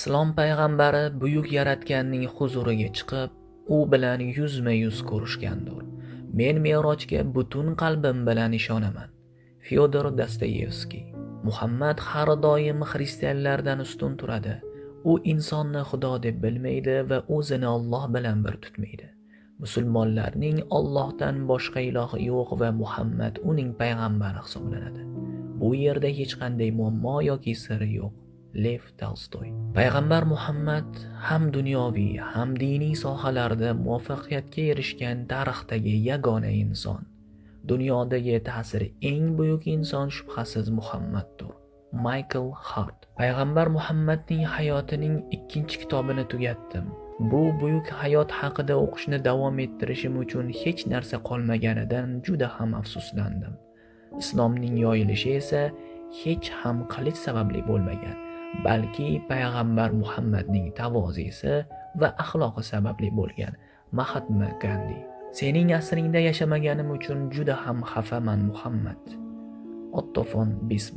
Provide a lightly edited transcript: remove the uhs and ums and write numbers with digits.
Islom payg'ambari buyuk yaratganning huzuriga chiqib, u bilan yuzma-yuz ko'rishgandir. Men Me'rojga butun qalbim bilan ishonaman. Fyodor Dostoyevskiy. Muhammad har doim xristianlardan ustun turadi. U insonni Xudo deb bilmaydi va o'zini Alloh bilan bir tutmaydi. Musulmonlarning Allohdan boshqa ilohi yo'q va Muhammad uning payg'ambari hisoblanadi. Bu yerda hech qanday muammo yoki siri yo'q. Lev Tolstoy. Payg'ambar Muhammad ham dunyoviy, ham diniy sohalarda muvaffaqiyatga erishgan tarixdagi yagona inson. Dunyodagi ta'siri eng buyuk inson shubhasiz Muhammaddir. Michael Hart. Payg'ambar Muhammadning hayotining 2-kitobini tugatdim. Bu buyuk hayot haqida o'qishni davom ettirishim uchun hech narsa qolmaganidan juda ham afsuslandim. Islomning yoyilishi esa hech ham qilich sababli bo'lmagan, balki payg'ambar Muhammadning tavozisi va axloqi sababli bo'lgan. Mahatma Gandhi. Sening asringda yashamaganim uchun juda ham xafaman Muhammad. Otto fon Bismarck.